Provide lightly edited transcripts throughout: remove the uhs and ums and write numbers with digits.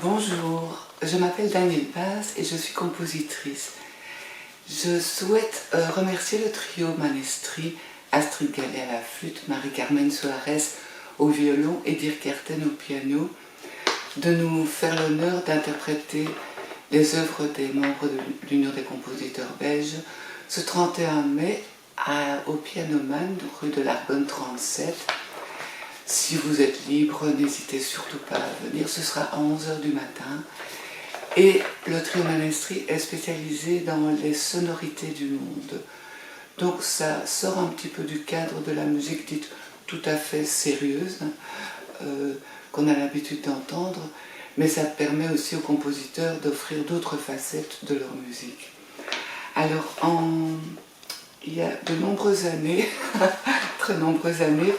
Bonjour, je m'appelle Danielle Paz et je suis compositrice. Je souhaite remercier le trio Manestri, Astrid Gallet à la flûte, Marie-Carmen Soares au violon et Dirk Herten au piano, de nous faire l'honneur d'interpréter les œuvres des membres de l'Union des compositeurs belges ce 31 mai au Pianoman, rue de l'Arbonne 37. Si vous êtes libre, n'hésitez surtout pas à venir, ce sera à 11h du matin. Et le trio Manestri est spécialisé dans les sonorités du monde. Donc ça sort un petit peu du cadre de la musique dite tout à fait sérieuse, qu'on a l'habitude d'entendre, mais ça permet aussi aux compositeurs d'offrir d'autres facettes de leur musique. Alors, il y a de nombreuses années, très nombreuses années,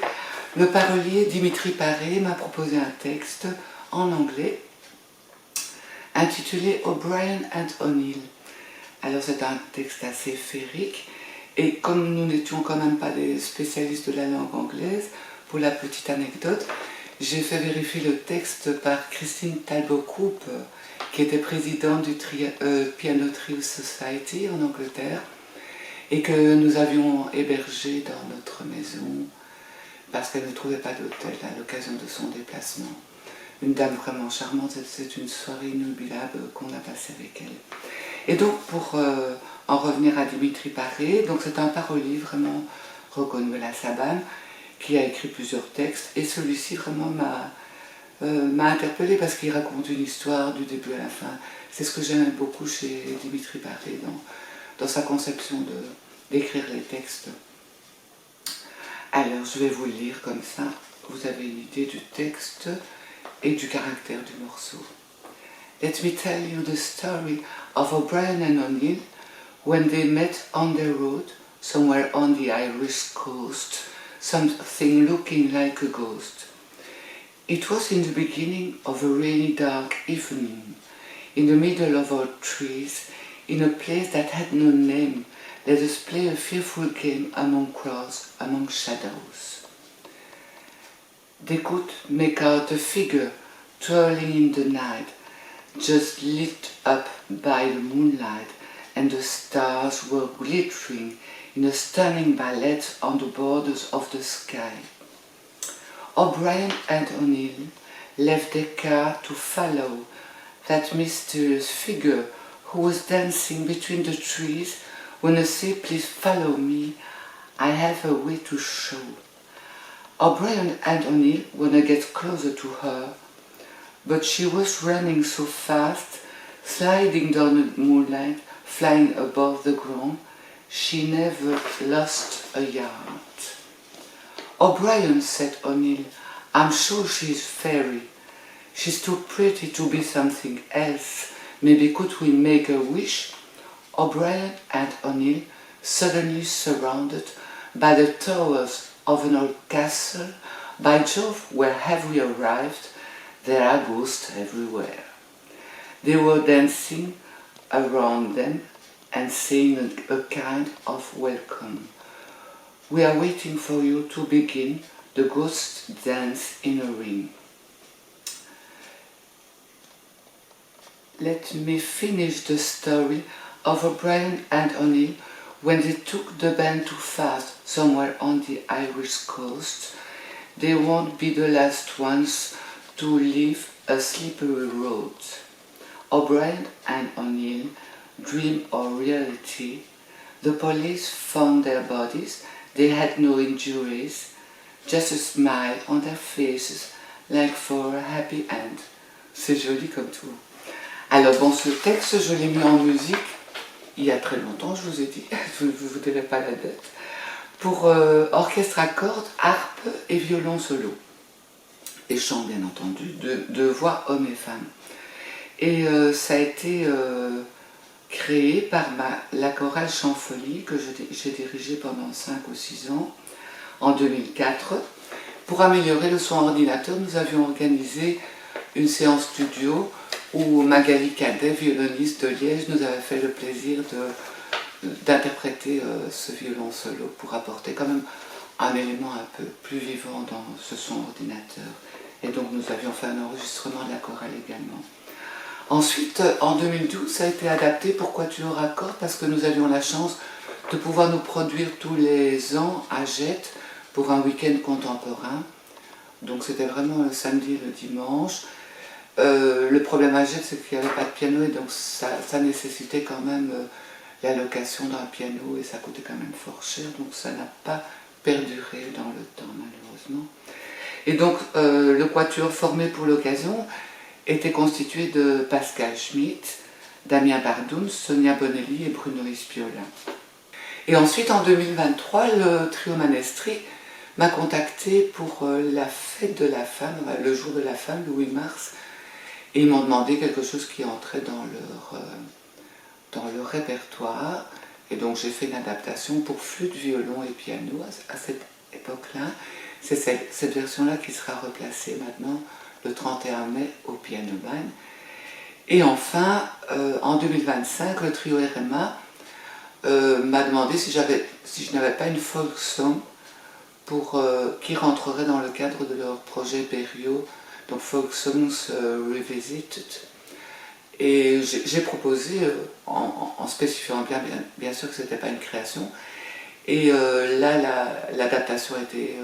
le parolier Dimitri Paré m'a proposé un texte en anglais intitulé O'Brien and O'Neill. Alors c'est un texte assez féerique et comme nous n'étions quand même pas des spécialistes de la langue anglaise, pour la petite anecdote, j'ai fait vérifier le texte par Christine Talbot-Cooper, qui était présidente du Piano Trio Society en Angleterre et que nous avions hébergé dans notre maison parce qu'elle ne trouvait pas d'hôtel à l'occasion de son déplacement. Une dame vraiment charmante, c'est une soirée inoubliable qu'on a passée avec elle. Et donc pour en revenir à Dimitri Paré, donc c'est un parolier vraiment reconnu à la Sabane, qui a écrit plusieurs textes, et celui-ci vraiment m'a interpellée parce qu'il raconte une histoire du début à la fin. C'est ce que j'aime beaucoup chez Dimitri Paré, dans sa conception d'écrire les textes. Alors, je vais vous le lire comme ça, vous avez une idée du texte et du caractère du morceau. Let me tell you the story of O'Brien and O'Neill when they met on the road, somewhere on the Irish coast, something looking like a ghost. It was in the beginning of a rainy dark evening, in the middle of our trees, in a place that had no name. Let us play a fearful game among crows, among shadows. They could make out a figure twirling in the night, just lit up by the moonlight, and the stars were glittering in a stunning ballet on the borders of the sky. O'Brien and O'Neill left their car to follow that mysterious figure who was dancing between the trees. When I say, please follow me, I have a way to show. O'Brien and O'Neill want to get closer to her, but she was running so fast, sliding down the moonlight, flying above the ground, she never lost a yard. O'Brien, said O'Neill, I'm sure she's fairy. She's too pretty to be something else. Maybe could we make a wish? O'Brien and O'Neill, suddenly surrounded by the towers of an old castle. By Jove, where have we arrived? There are ghosts everywhere. They were dancing around them and saying a kind of welcome. We are waiting for you to begin the ghost dance in a ring. Let me finish the story of O'Brien and O'Neill when they took the band too fast somewhere on the Irish coast. They won't be the last ones to leave a slippery road. O'Brien and O'Neill, dream or reality, the police found their bodies, they had no injuries, just a smile on their faces like for a happy end. C'est joli comme tout. Alors bon, ce texte, je l'ai mis en musique il y a très longtemps, je vous ai dit, je ne vous dirai pas la date, pour orchestre à cordes, harpe et violon solo. Et chant, bien entendu, de voix hommes et femmes. Et ça a été créé par la chorale Champfolie, que j'ai dirigée pendant 5 ou 6 ans, en 2004. Pour améliorer le son ordinateur, nous avions organisé une séance studio où Magali Cadet, violoniste de Liège, nous avait fait le plaisir d'interpréter ce violon solo pour apporter quand même un élément un peu plus vivant dans ce son ordinateur. Et donc nous avions fait un enregistrement de la chorale également. Ensuite, en 2012, ça a été adapté pour Quatuor à cordes parce que nous avions la chance de pouvoir nous produire tous les ans à Jette pour un week-end contemporain. Donc c'était vraiment le samedi et le dimanche. Le problème à Jette, c'est qu'il n'y avait pas de piano et donc ça nécessitait quand même la location d'un piano et ça coûtait quand même fort cher. Donc ça n'a pas perduré dans le temps malheureusement. Et donc le quatuor formé pour l'occasion était constitué de Pascal Schmitt, Damien Bardoun, Sonia Bonelli et Bruno Ispiola. Et ensuite, en 2023, le trio Manestri m'a contacté pour la fête de la femme, le jour de la femme, le 8 mars, et ils m'ont demandé quelque chose qui entrait dans leur répertoire. Et donc j'ai fait une adaptation pour flûte, violon et piano à cette époque-là. C'est cette version-là qui sera replacée maintenant le 31 mai au Piano Man. Et enfin, en 2025, le trio RMA m'a demandé si je n'avais pas une folk song qui rentrerait dans le cadre de leur projet Berio, donc Folk Songs Revisited. Et j'ai proposé, en spécifiant bien sûr que ce n'était pas une création, et là l'adaptation a été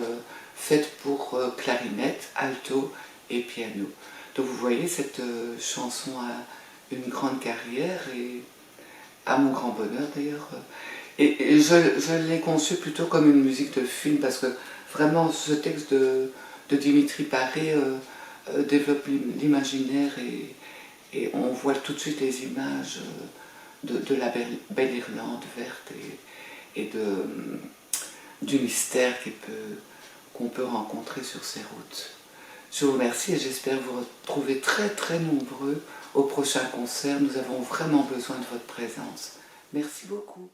faite pour clarinette, alto et piano. Donc vous voyez, cette chanson a une grande carrière et à mon grand bonheur d'ailleurs. Et je l'ai conçue plutôt comme une musique de film parce que vraiment ce texte de Dimitri Paré développe l'imaginaire et on voit tout de suite les images de la belle Irlande verte et du mystère qu'on peut rencontrer sur ces routes. Je vous remercie et j'espère vous retrouver très très nombreux au prochain concert. Nous avons vraiment besoin de votre présence. Merci beaucoup.